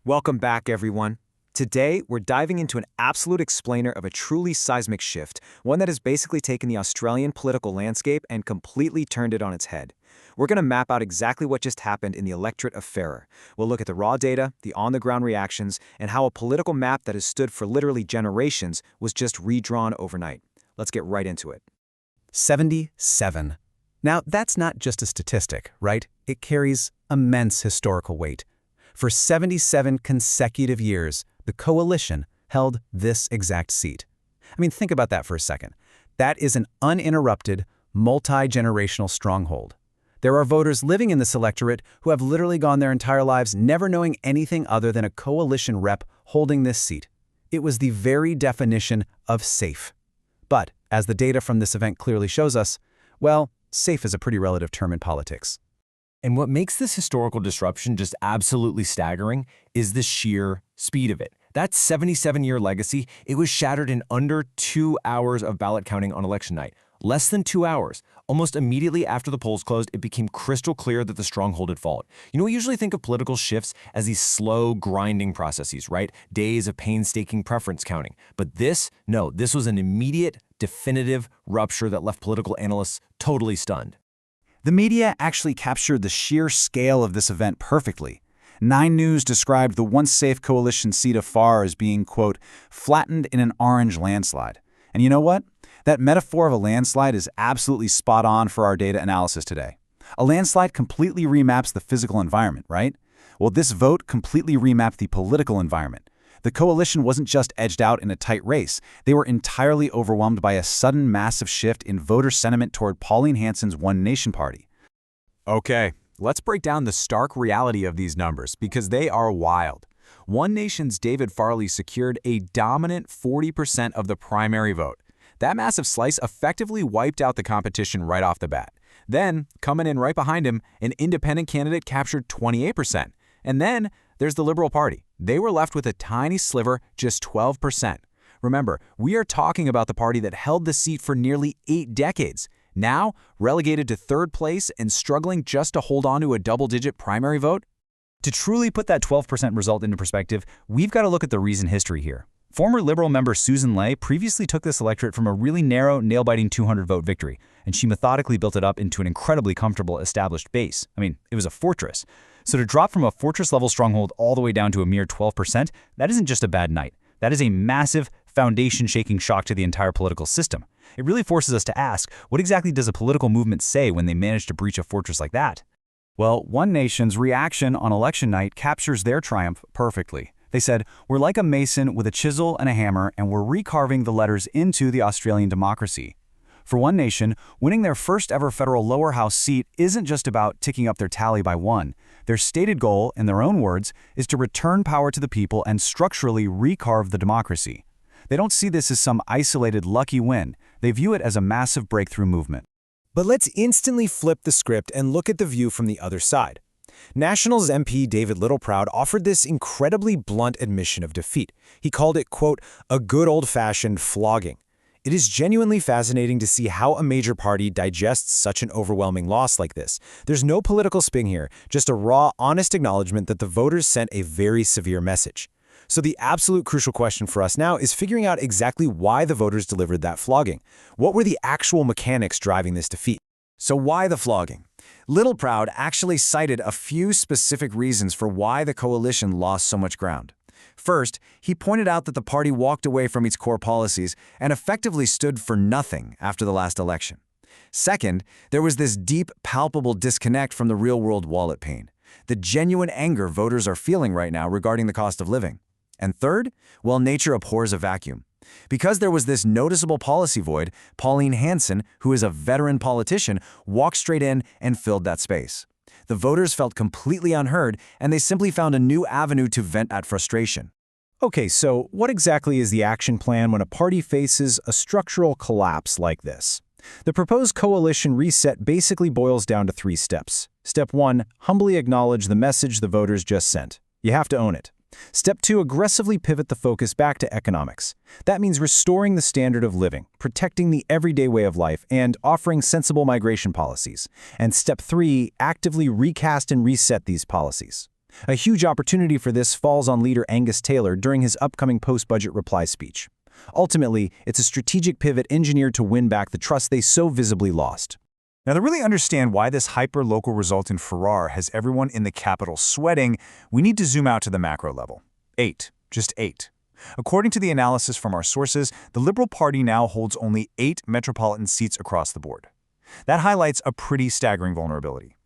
Welcome back, everyone. Today, we're diving into an absolute explainer of a truly seismic shift, one that has basically taken the Australian political landscape and completely turned it on its head. We're going to map out exactly what just happened in the electorate of Ferrer. We'll look at the raw data, the on-the-ground reactions, and how a political map that has stood for literally generations was just redrawn overnight. Let's get right into it. 77. Now, that's not just a statistic, right? It carries immense historical weight. For 77 consecutive years, the coalition held this exact seat. I mean, think about that for a second. That is an uninterrupted, multi-generational stronghold. There are voters living in this electorate who have literally gone their entire lives never knowing anything other than a coalition rep holding this seat. It was the very definition of safe. But, as the data from this event clearly shows us, well, safe is a pretty relative term in politics. And what makes this historical disruption just absolutely staggering is the sheer speed of it. That 77-year legacy, it was shattered in under 2 hours of ballot counting on election night. Less than 2 hours. Almost immediately after the polls closed, it became crystal clear that the stronghold had fallen. You know, we usually think of political shifts as these slow, grinding processes, right? Days of painstaking preference counting. But this was an immediate, definitive rupture that left political analysts totally stunned. The media actually captured the sheer scale of this event perfectly. 9 News described the once-safe coalition seat of Farr as being, quote, flattened in an orange landslide. And you know what? That metaphor of a landslide is absolutely spot on for our data analysis today. A landslide completely remaps the physical environment, right? Well, this vote completely remapped the political environment. The coalition wasn't just edged out in a tight race. They were entirely overwhelmed by a sudden massive shift in voter sentiment toward Pauline Hanson's One Nation party. Okay, let's break down the stark reality of these numbers because they are wild. One Nation's David Farley secured a dominant 40% of the primary vote. That massive slice effectively wiped out the competition right off the bat. Then, coming in right behind him, an independent candidate captured 28%. And then, there's the Liberal Party. They were left with a tiny sliver, just 12%. Remember, we are talking about the party that held the seat for nearly 8 decades. Now, relegated to 3rd place and struggling just to hold on to a double-digit primary vote? To truly put that 12% result into perspective, we've got to look at the recent history here. Former Liberal member Susan Ley previously took this electorate from a really narrow, nail-biting 200-vote victory, and she methodically built it up into an incredibly comfortable established base. I mean, it was a fortress. So to drop from a fortress-level stronghold all the way down to a mere 12%, that isn't just a bad night. That is a massive, foundation-shaking shock to the entire political system. It really forces us to ask, what exactly does a political movement say when they manage to breach a fortress like that? Well, One Nation's reaction on election night captures their triumph perfectly. They said, we're like a mason with a chisel and a hammer, and we're recarving the letters into the Australian democracy. For One Nation, winning their first ever federal lower house seat isn't just about ticking up their tally by 1. Their stated goal, in their own words, is to return power to the people and structurally recarve the democracy. They don't see this as some isolated lucky win. They view it as a massive breakthrough movement. But let's instantly flip the script and look at the view from the other side. Nationals MP David Littleproud offered this incredibly blunt admission of defeat. He called it, quote, a good old-fashioned flogging. It is genuinely fascinating to see how a major party digests such an overwhelming loss like this. There's no political spin here, just a raw, honest acknowledgement that the voters sent a very severe message. So the absolute crucial question for us now is figuring out exactly why the voters delivered that flogging. What were the actual mechanics driving this defeat? So why the flogging? Littleproud actually cited a few specific reasons for why the coalition lost so much ground. First, he pointed out that the party walked away from its core policies and effectively stood for nothing after the last election. Second, there was this deep, palpable disconnect from the real-world wallet pain, the genuine anger voters are feeling right now regarding the cost of living. And third, well, nature abhors a vacuum. Because there was this noticeable policy void, Pauline Hanson, who is a veteran politician, walked straight in and filled that space. The voters felt completely unheard, and they simply found a new avenue to vent that frustration. Okay, so what exactly is the action plan when a party faces a structural collapse like this? The proposed coalition reset basically boils down to 3 steps. Step 1, humbly acknowledge the message the voters just sent. You have to own it. Step 2, aggressively pivot the focus back to economics. That means restoring the standard of living, protecting the everyday way of life, and offering sensible migration policies. And Step 3, actively recast and reset these policies. A huge opportunity for this falls on leader Angus Taylor during his upcoming post-budget reply speech. Ultimately, it's a strategic pivot engineered to win back the trust they so visibly lost. Now, to really understand why this hyper-local result in Ferrar has everyone in the capital sweating, we need to zoom out to the macro level. 8. Just 8. According to the analysis from our sources, the Liberal Party now holds only 8 metropolitan seats across the board. That highlights a pretty staggering vulnerability.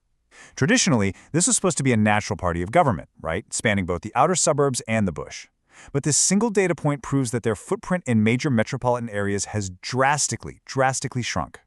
Traditionally, this was supposed to be a natural party of government, right? Spanning both the outer suburbs and the bush. But this single data point proves that their footprint in major metropolitan areas has drastically shrunk.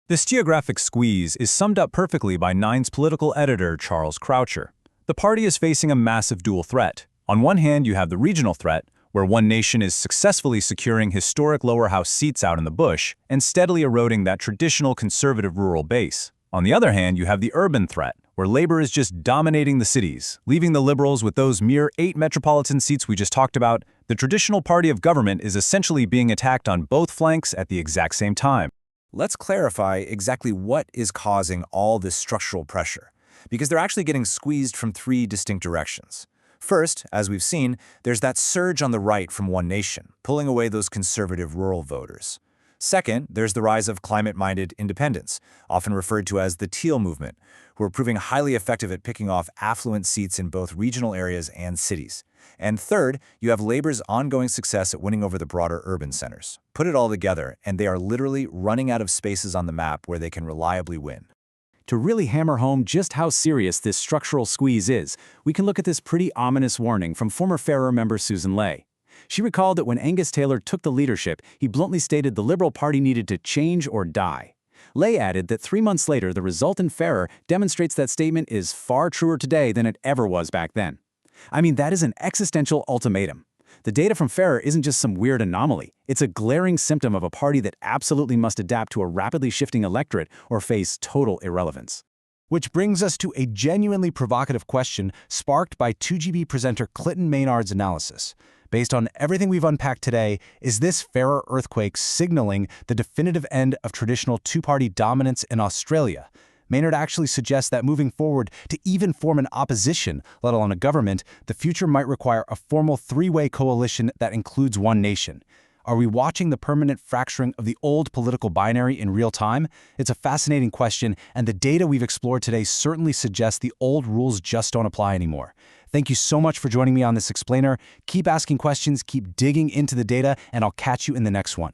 This geographic squeeze is summed up perfectly by Nine's political editor, Charles Croucher. The party is facing a massive dual threat. On one hand, you have the regional threat, where one nation is successfully securing historic lower house seats out in the bush and steadily eroding that traditional conservative rural base. On the other hand, you have the urban threat, where Labour is just dominating the cities, leaving the Liberals with those mere 8 metropolitan seats we just talked about. The traditional party of government is essentially being attacked on both flanks at the exact same time. Let's clarify exactly what is causing all this structural pressure, because they're actually getting squeezed from 3 distinct directions. First, as we've seen, there's that surge on the right from One Nation, pulling away those conservative rural voters. Second, there's the rise of climate-minded independents, often referred to as the Teal movement, who are proving highly effective at picking off affluent seats in both regional areas and cities. And third, you have Labour's ongoing success at winning over the broader urban centers. Put it all together, and they are literally running out of spaces on the map where they can reliably win. To really hammer home just how serious this structural squeeze is, we can look at this pretty ominous warning from former Ferrar member Susan Ley. She recalled that when Angus Taylor took the leadership, he bluntly stated the Liberal Party needed to change or die. Ley added that 3 months later, the result in Ferrar demonstrates that statement is far truer today than it ever was back then. I mean, that is an existential ultimatum. The data from Ferrar isn't just some weird anomaly. It's a glaring symptom of a party that absolutely must adapt to a rapidly shifting electorate or face total irrelevance. Which brings us to a genuinely provocative question sparked by 2GB presenter Clinton Maynard's analysis. Based on everything we've unpacked today, is this Ferrar earthquake signaling the definitive end of traditional two-party dominance in Australia? Maynard actually suggests that moving forward, to even form an opposition, let alone a government, the future might require a formal 3-way coalition that includes One Nation. Are we watching the permanent fracturing of the old political binary in real time? It's a fascinating question, and the data we've explored today certainly suggests the old rules just don't apply anymore. Thank you so much for joining me on this explainer. Keep asking questions, keep digging into the data, and I'll catch you in the next one.